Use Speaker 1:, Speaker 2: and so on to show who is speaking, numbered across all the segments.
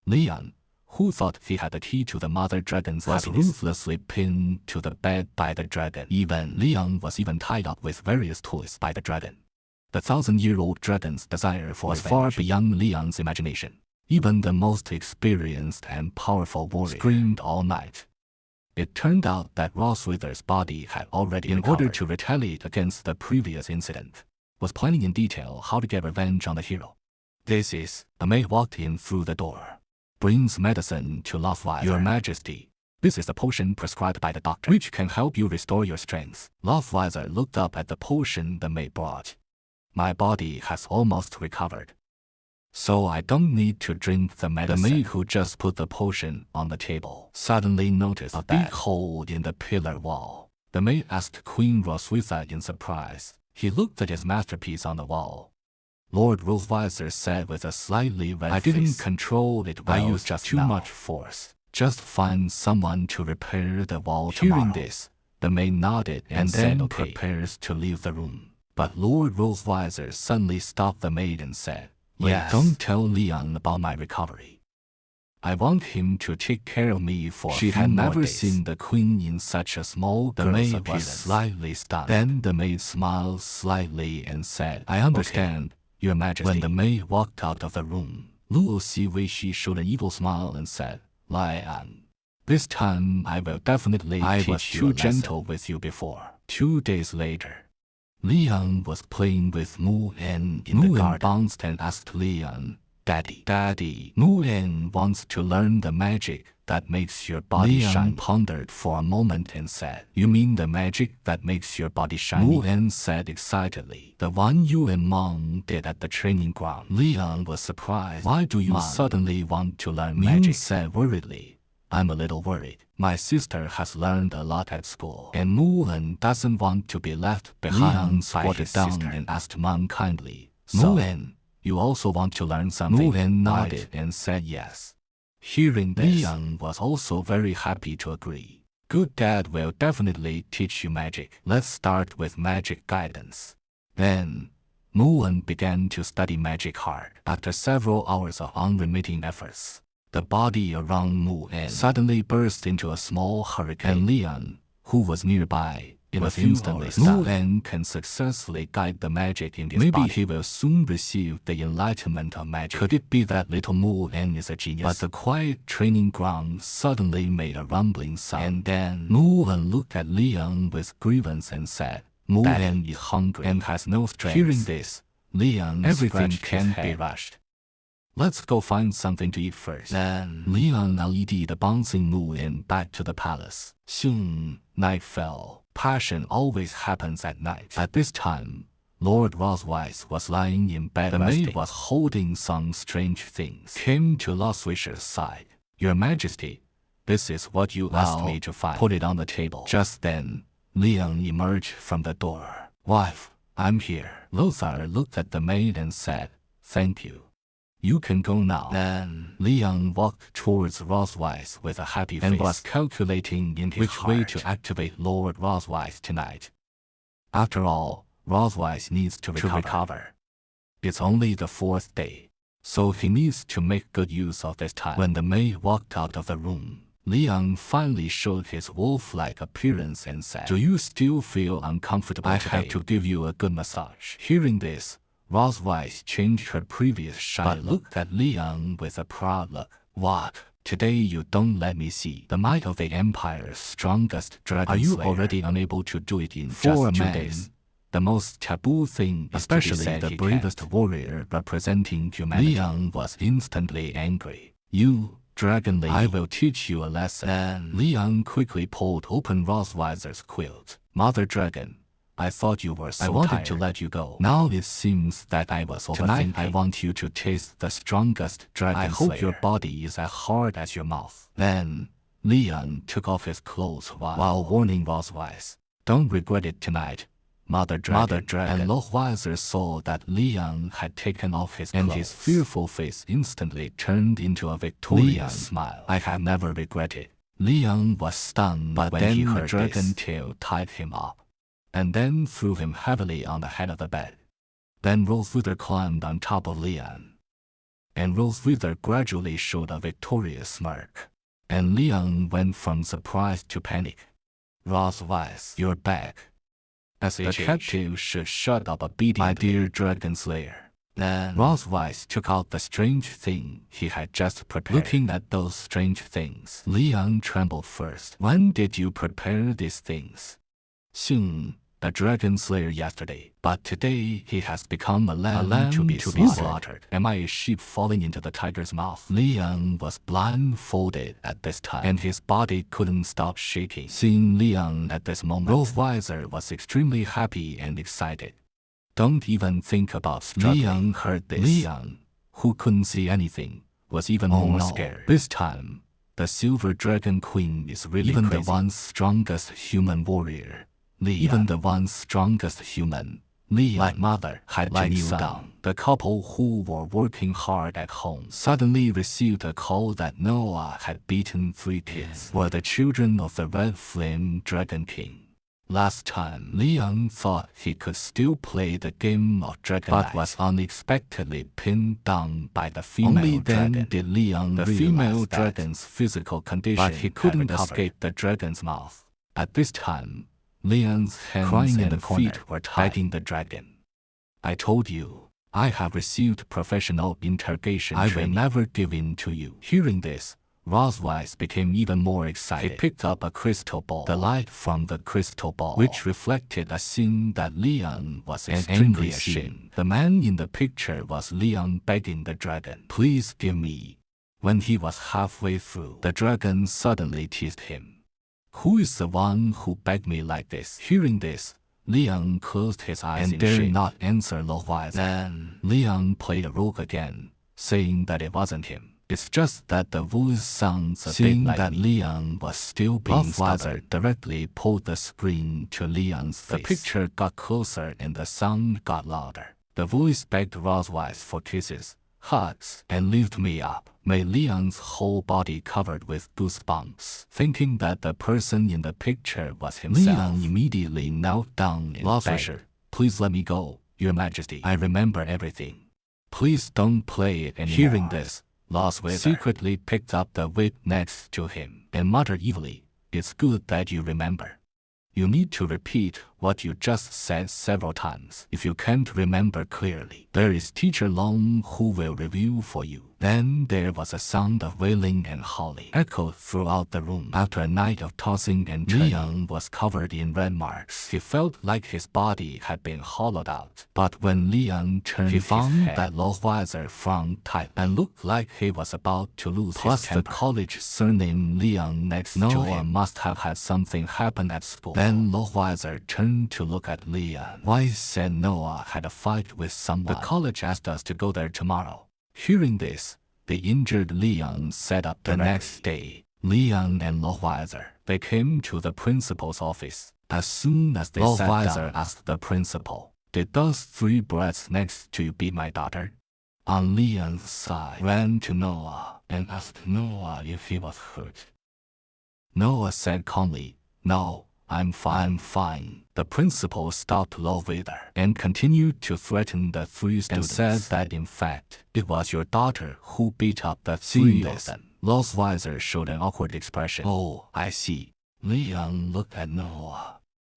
Speaker 1: Leon, who thought he had the key to the mother dragon's happiness, was ruthlessly pinned to the bed by the dragon. Leon was even tied up with various toys by the dragon. The 1,000-year-old dragon's desire for was far beyond Leon's imagination. Even the most experienced and powerful warrior screamed all night. It turned out that Roswither's body had already recovered. In order to retaliate against the previous incident, was planning in detail how to get revenge on the hero. This is, the maid walked in through the door. Brings medicine to Roswither. Your Majesty, this is the potion prescribed by the doctor, which can help you restore your strength. Roswither looked up at the potion the maid brought. My body has almost recovered, so I don't need to drink the medicine. The maid who just put the potion on the table suddenly noticed a big hole in the pillar wall. The maid asked Queen Roswitha in surprise. He looked at his masterpiece on the wall. Lord Roswitha said with a slightly red face, I didn't control it well. I used just too much force. Just find someone to repair the wall tomorrow. Hearing this, the maid nodded and then prepares to leave the room. But Lord Roswitha suddenly stopped the maid and said, yes, don't tell Leon about my recovery. I want him to take care of me for she had never seen the queen in such a small girl's appearance. The maid was slightly stunned. Then the maid smiled slightly and said, I understand, Your Majesty. When the maid walked out of the room, Luo Siweishi showed an evil smile and said, Lion, this time I will definitely teach you. I was too gentle with you before. 2 days later, Leon was playing with Mu-En in the garden. Bounced and asked Leon, Daddy, Mu-En wants to learn the magic that makes your body shine. Leon pondered for a moment and said, You mean the magic that makes your body shiny? Mu-En said excitedly, the one you and Mom did at the training ground. Leon was surprised. Why do you suddenly want to learn magic? Said worriedly, I'm a little worried. My sister has learned a lot at school, and Mu-En doesn't want to be left behind. Leon squatted down and asked Mom kindly, Mu-En, you also want to learn something? Mu-En nodded and said yes. Hearing this, Leon was also very happy to agree. Good Dad will definitely teach you magic. Let's start with magic guidance. Then, Mu-En began to study magic hard. After several hours of unremitting efforts, the body around Mu-En suddenly burst into a small hurricane. And Leon, who was nearby, was instantly stunned. Mu-En can successfully guide the magic in his body. Maybe he will soon receive the enlightenment of magic. Could it be that little Mu-En is a genius? But the quiet training ground suddenly made a rumbling sound. And then Mu-En looked at Leon with grievance and said, Mu-En is hungry and has no strength. Hearing this, Leon everything can't be rushed. Let's go find something to eat first. Then Leon led the bouncing Mu-En back to the palace. Soon, night fell. Passion always happens at night. At this time, Lord Roswitha was lying in bed. The maid was holding some strange things. Came to Roswitha's side. Your Majesty, this is what you asked me to find. Put it on the table. Just then, Leon emerged from the door. Wife, I'm here. Lothar looked at the maid and said, Thank you. You can go now. Then Leon walked towards Roswitha with a happy face and was calculating in his which way to activate Lord Roswitha tonight. After all, Roswitha needs to recover. It's only the 4th day, so he needs to make good use of this time. When the maid walked out of the room, Leon finally showed his wolf-like appearance and said, Do you still feel uncomfortable today? I have to give you a good massage. Hearing this, Roswitha changed her previous shy look, but looked at Leon with a proud look. What? Today you don't let me see the might of the Empire's strongest dragon. Are you already unable to do it in just 2 days? The most taboo thing, especially the bravest warrior representing humanity. Leon was instantly angry. You, dragon lady, I will teach you a lesson. Then Leon quickly pulled open Roswitha's quilt. Mother dragon, I thought you were so tired. I wanted to let you go. Now it seems that I was overthinking. Tonight I want you to taste the strongest dragon. I hope your body is as hard as your mouth. Then Leon took off his clothes while warning Roswitha, Don't regret it tonight, Mother Dragon. And Roswitha saw that Leon had taken off his clothes, and his fearful face instantly turned into a victorious smile. I have never regretted. Leon was stunned, but when he heard dragon tail tied him up, and then threw him heavily on the head of the bed. Then Roswitha climbed on top of Leon Enro's wither gradually showed a victorious smirk, and Liang went from surprise to panic. Rothwise, you're back. As the captive should shut up a beating, my dear dragon slayer. Then Rothwise took out the strange thing he had just prepared. Looking at those strange things, Liang trembled first. When did you prepare these things? Soon, the dragon slayer yesterday, but today he has become a lamb to be slaughtered. Am I a sheep falling into the tiger's mouth? Liang was blindfolded at this time, and his body couldn't stop shaking. Seeing Liang at this moment, Rothweiser was extremely happy and excited. Don't even think about struggling. Liang heard this. Liang, who couldn't see anything, was even more scared. This time, the Silver Dragon Queen is really even crazy. The once strongest human warrior. Even the once strongest human, like mother, had to kneel down. The couple who were working hard at home suddenly received a call that Noah had beaten 3 kids, were the children of the Red Flame Dragon King. Last time, Liang thought he could still play the game of Dragon but was unexpectedly pinned down by the female Only dragon. Then did Liang the female dragon's physical condition, but he couldn't escape the dragon's mouth. At this time, Liang's hands and feet were biting the dragon. I told you, I have received professional interrogation training. I will never give in to you. Hearing this, Rothwise became even more excited. He picked up a crystal ball. The light from the crystal ball, which reflected a scene that Liang was extremely ashamed. The man in the picture was Liang begging the dragon, please give me. When he was halfway through, the dragon suddenly teased him. Who is the one who begged me like this? Hearing this, Liang closed his eyes and dared not answer Rothwise. Then Liang played a rogue again, saying that it wasn't him. It's just that the voice sounds a bit like that Liang was still being stubborn. Directly pulled the screen to Liang's face. The picture got closer and the sound got louder. The voice begged Rothwise for kisses, hugs, and lift me up. Made Liang's whole body covered with goosebumps. Thinking that the person in the picture was himself, Liang immediately knelt down and begged, please let me go, Your Majesty. I remember everything. Please don't play it anymore. Hearing this, Lothwither secretly picked up the whip next to him and muttered evilly, it's good that you remember. You need to repeat what you just said several times. If you can't remember clearly, there is Teacher Long who will review for you. Then there was a sound of wailing and howling echoed throughout the room. After a night of tossing and turning, Liang was covered in red marks. He felt like his body had been hollowed out. But when Liang turned he found that Rothweiser frowned tight and looked like he was about to lose his temper. The college surname Liang next to him must have had something happen at school. Then Rothweiser turned to look at Liang. Why said Noah had a fight with someone. The college asked us to go there tomorrow. Hearing this, the injured Liang sat up the next day. Liang and Rothweiser, they came to the principal's office. As soon as they sat down, asked the principal, did those 3 brats next to you beat my daughter? On Liang's side, ran to Noah and asked Noah if he was hurt. Noah said calmly, no, I'm fine. The principal stopped Rothweiser and continued to threaten the 3 students and said that in fact, it was your daughter who beat up the 3 of them. Rothweiser showed an awkward expression. Oh, I see. Liang looked at Noah.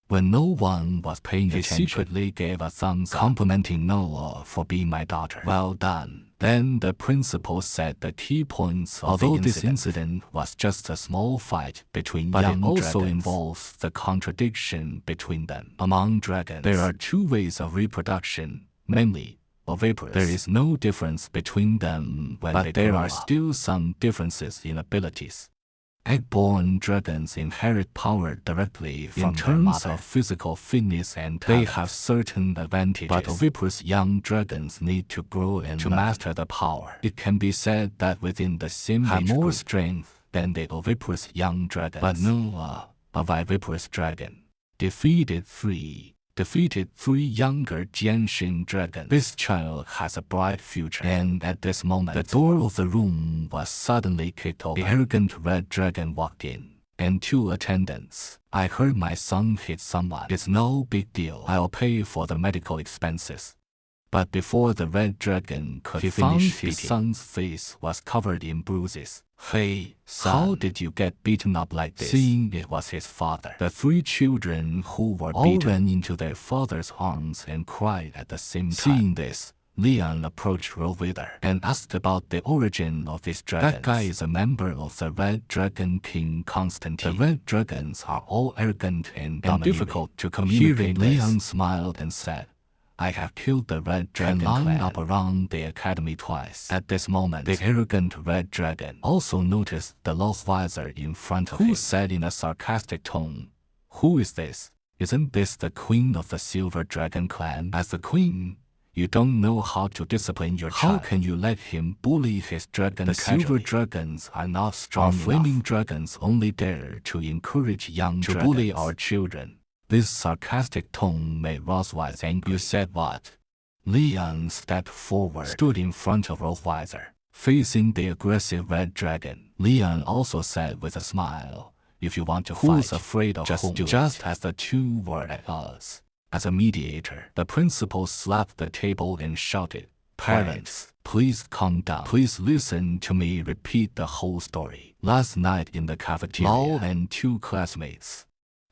Speaker 1: When no one was paying attention, he secretly gave a thumbs up, complimenting Noah for being my daughter. Well done. Then the principal said the key points of this incident was just a small fight between young dragons, but it also involves the contradiction between them. Among dragons, there are 2 ways of reproduction, namely, oviparous. There is no difference between them when they grow up, but there are still some differences in abilities. Egg-born dragons inherit power directly from their mother. In terms of physical fitness and talent, they have certain advantages. But oviparous young dragons need to grow and to master the power. It can be said that within the same have more strength than the oviparous young dragons. But Noah, a viviparous dragon, defeated 3 younger Jianshin dragons. This child has a bright future. And at this moment, the door of the room was suddenly kicked open. The arrogant red dragon walked in, and 2 attendants. I heard my son hit someone. It's no big deal. I'll pay for the medical expenses. But before the red dragon could finish, his son's face was covered in bruises. Hey, son, how did you get beaten up like this? Seeing it was his father, the three children who were all ran into their father's arms and cried at the same time. Seeing this, Leon approached Rovither and asked about the origin of his dragons. That guy is a member of the Red Dragon King Constantine. The Red Dragons are all arrogant and difficult to communicate. Leon smiled and said, I have killed the Red Dragon and lined up around the academy twice. At this moment, the arrogant Red Dragon also noticed the Lostweiser in front of him, who said in a sarcastic tone, Who is this? Isn't this the queen of the Silver Dragon clan? As the queen, you don't know how to discipline your child. How can you let him bully his dragon? The Silver Dragons are not strong enough. Our flaming dragons only dare to encourage young dragons to bully our children. This sarcastic tone made Rosweiser angry. You said what? Leon stepped forward, stood in front of Rosweiser, facing the aggressive red dragon. Leon also said with a smile, if you want to fight, who's afraid of whom? Just as the two were at odds. As a mediator, the principal slapped the table and shouted, Parents, please calm down. Please listen to me repeat the whole story. Last night in the cafeteria, Lao and two classmates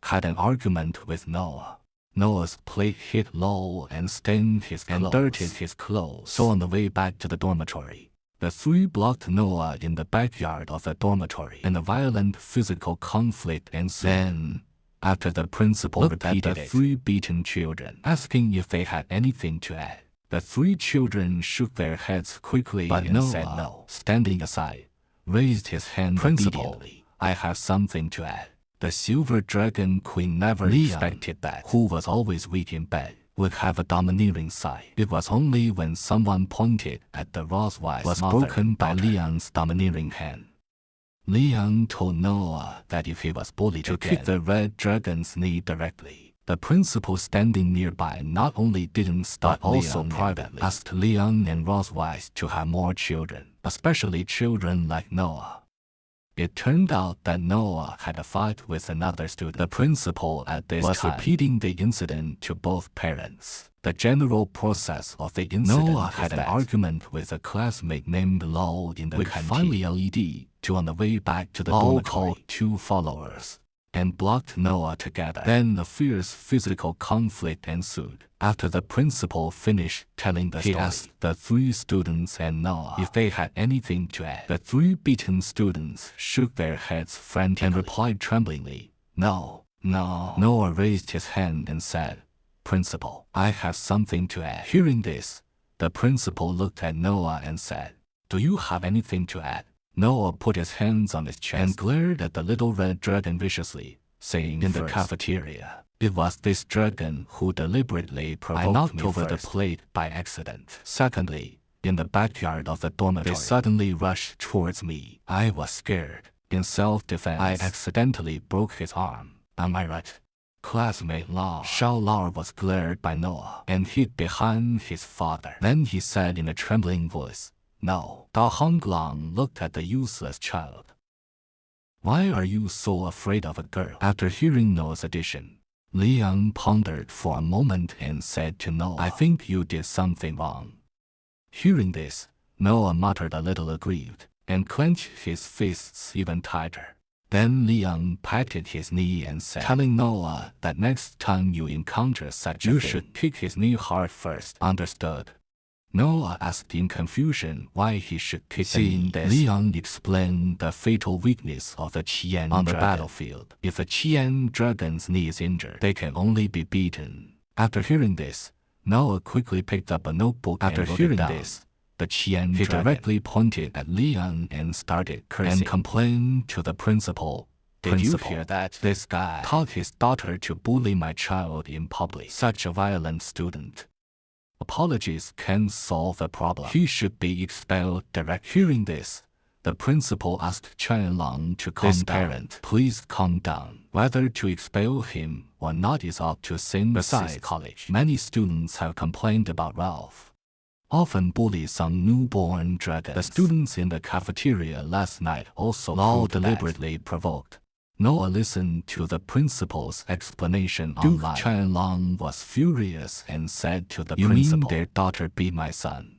Speaker 1: had an argument with Noah. Noah's plate hit Lao and stained his clothes and dirtied his clothes. So on the way back to the dormitory, the three blocked Noah in the backyard of the dormitory, and a violent physical conflict ensued. Then, after the principal repeated the three beaten children, asking if they had anything to add, the three children shook their heads quickly but and Noah, said no. Standing aside, raised his hand immediately. I have something to add. The Silver Dragon Queen never expected that, who was always weak in bed, would have a domineering side. It was only when someone pointed at the Rosweiser was broken by Leon's domineering hand. Leon told Noah that if he was bullied to kick the Red Dragon's knee directly. The principal standing nearby not only didn't stop, but also privately asked Leon and Rosweiser to have more children, especially children like Noah. It turned out that Noah had a fight with another student. The principal at this time was repeating the incident to both parents. The general process of the incident Noah had an argument with a classmate named Lao in the canteen. Finally led to on the way back to the dormitory called two followers and blocked Noah together. Then a fierce physical conflict ensued. After the principal finished telling the story, he asked the three students and Noah if they had anything to add. The three beaten students shook their heads frantically and replied tremblingly, No, no. Noah raised his hand and said, Principal, I have something to add. Hearing this, the principal looked at Noah and said, Do you have anything to add? Noah put his hands on his chest and glared at the little red dragon viciously, saying in the cafeteria, It was this dragon who deliberately provoked me over the plate by accident. Secondly, in the backyard of the dormitory, they suddenly rushed towards me. I was scared. In self-defense, I accidentally broke his arm. Am I right? Classmate Lao Shao Lao was glared by Noah and hid behind his father. Then he said in a trembling voice, No. Da Honglang looked at the useless child. Why are you so afraid of a girl? After hearing Noah's addition, Leon pondered for a moment and said to Noah, I think you did something wrong. Hearing this, Noah muttered a little aggrieved and clenched his fists even tighter. Then Leon patted his knee and said, telling Noah that next time you encounter such a thing, you should kick his knee hard first. Understood. Noah asked in confusion why he should kick the knee. Leon explained the fatal weakness of the Qian on the battlefield. If the Qian dragon's knee is injured, they can only be beaten. After hearing this, Noah quickly picked up a notebook and wrote it down. The Qian dragon directly pointed at Leon and started cursing and complained to the principal. Did you hear that? This guy taught his daughter to bully my child in public. Such a violent student. Apologies can't solve the problem. He should be expelled directly. Hearing this, the principal asked Chen Lang to calm down. Parent, please calm down. Whether to expel him or not is up to St. Besides college. Many students have complained about Ralph often bullies some newborn dragons. The students in the cafeteria last night also Lao deliberately provoked Noah listened to the principal's explanation online. Qianlong was furious and said to the principal, "You mean their daughter beat my son?"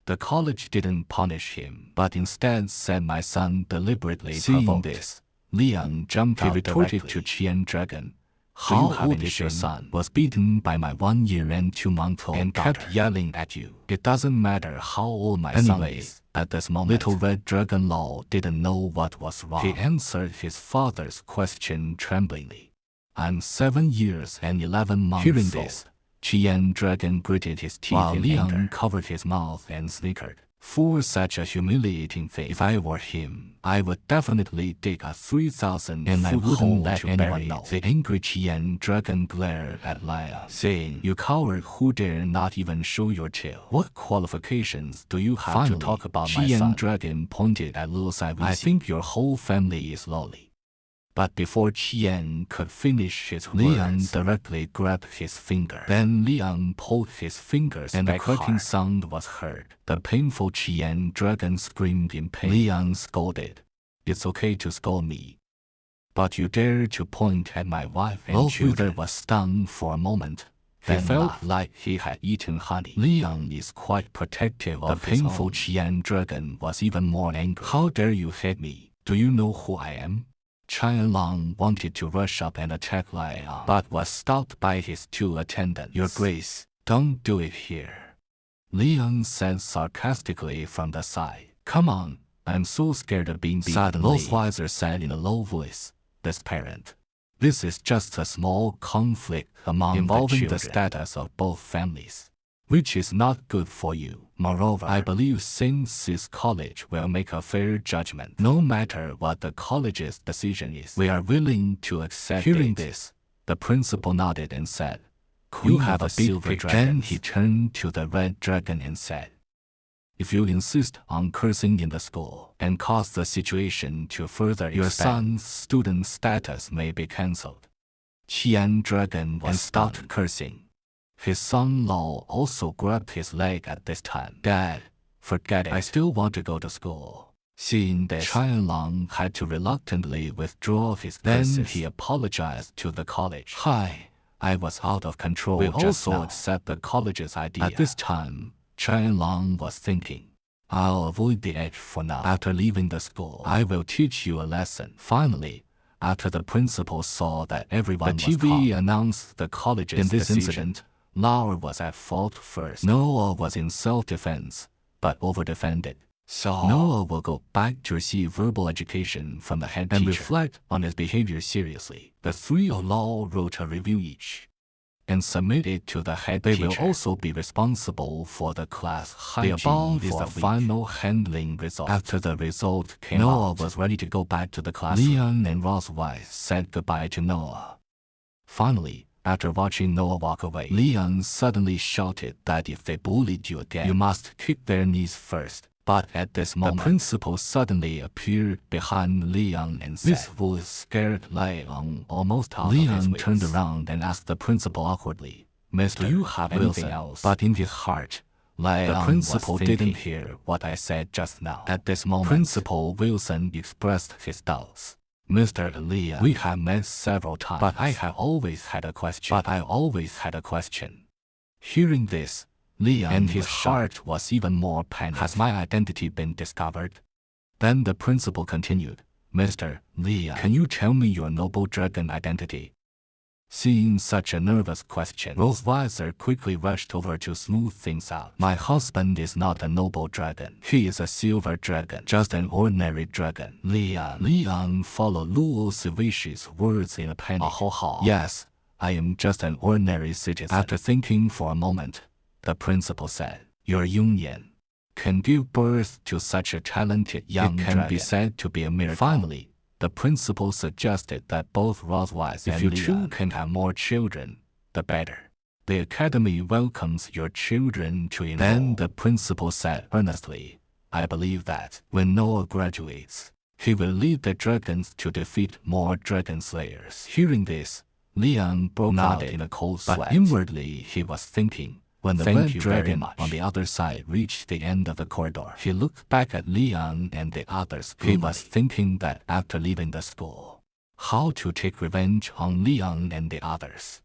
Speaker 1: The college didn't punish him, but instead said my son deliberately provoked. This, Liang jumped out directly to Qian Dragon. "How old is your son? Was beaten by my 1 year and 2 month old and daughter. Kept yelling at you. It doesn't matter how old my son is." At this moment, Little Red Dragon Law didn't know what was wrong. He answered his father's question tremblingly. "I'm 7 years and 11 months old." Hearing this, Qian Dragon gritted his teeth while Liang covered his mouth and snickered. "For such a humiliating thing, if I were him, I would definitely dig a 3,000 and I wouldn't let anyone know." The angry Qian Dragon glared at Liang, saying, "You coward who dare not even show your tail. What qualifications do you have to talk about my son?" Qian Dragon pointed at Liu Sai. "I think your whole family is lowly." But before Qian could finish his words, Liang directly grabbed his finger. Then Liang pulled his fingers and a cracking sound was heard. The painful Qian Dragon screamed in pain. Liang scolded, "It's okay to scold me, but you dare to point at my wife and children." was stunned for a moment. He felt like he had eaten honey. Liang is quite protective of the painful Qian Dragon was even more angry. "How dare you hit me? Do you know who I am?" Qianlong wanted to rush up and attack Liang, but was stopped by his 2 attendants. "Your Grace, don't do it here," Liang said sarcastically from the side. "Come on, I'm so scared of being beaten." Suddenly, Wiser said in a low voice, "This parent, this is just a small conflict involving the status of both families, which is not good for you. Moreover, I believe since this college will make a fair judgment, no matter what the college's decision is, we are willing to accept it." Hearing this, the principal nodded and said, "You have a silver dragon." Then he turned to the red dragon and said, "If you insist on cursing in the school and cause the situation to further expand, your son's student status may be cancelled." Qian Dragon was stopped cursing. His son-in-law also grabbed his leg at this time. "Dad, forget it. I still want to go to school." Seeing this, Qianlong had to reluctantly withdraw his curses. Then he apologized to the college. "Hi, I was out of control. We also accept the college's idea." At this time, Qianlong was thinking, "I'll avoid the edge for now. After leaving the school, I will teach you a lesson." Finally, after the principal saw that everyone was calm, the TV announced the college's decision. Incident, Lauer was at fault first. Noah was in self-defense, but over-defended. So Noah will go back to receive verbal education from the head teacher and reflect on his behavior seriously. The 3 of law wrote a review each and submitted to the head teacher. They will also be responsible for the class hygiene. The above is the final handling result. After the result came out, Noah was ready to go back to the classroom. Leon and Ross Weiss said goodbye to Noah. Finally, after watching Noah walk away, Leon suddenly shouted that if they bullied you again, you must kick their knees first. But at this moment, the principal suddenly appeared behind Leon and said, "This voice scared Leon almost out of his wits." Leon turned around and asked the principal awkwardly, "Mister, do you have anything else?" But in his heart, the principal didn't hear what I said just now. At this moment, Principal Wilson expressed his doubts. "Mr. Leon, we have met several times, but I always had a question." Hearing this, Leon and his heart was even more panicked. "Has my identity been discovered?" Then the principal continued, "Mr. Leon, can you tell me your noble dragon identity?" Seeing such a nervous question, Rosewiser quickly rushed over to smooth things out. "My husband is not a noble dragon. He is a silver dragon, just an ordinary dragon." Leon followed Luo Sivish's words in a panic. "Yes, I am just an ordinary citizen." After thinking for a moment, the principal said, "Your union can give birth to such a talented young dragon. It can be said to be a miracle." Finally, the principal suggested that both Roswise and Leon can have more children, the better. "The academy welcomes your children to enroll." Then the principal said earnestly, "I believe that when Noah graduates, he will lead the dragons to defeat more dragon slayers." Hearing this, Leon broke out in a cold sweat. But inwardly he was thinking, when the red dragon on the other side reached the end of the corridor, he looked back at Leon and the others. He was thinking that after leaving the school, How to take revenge on Leon and the others.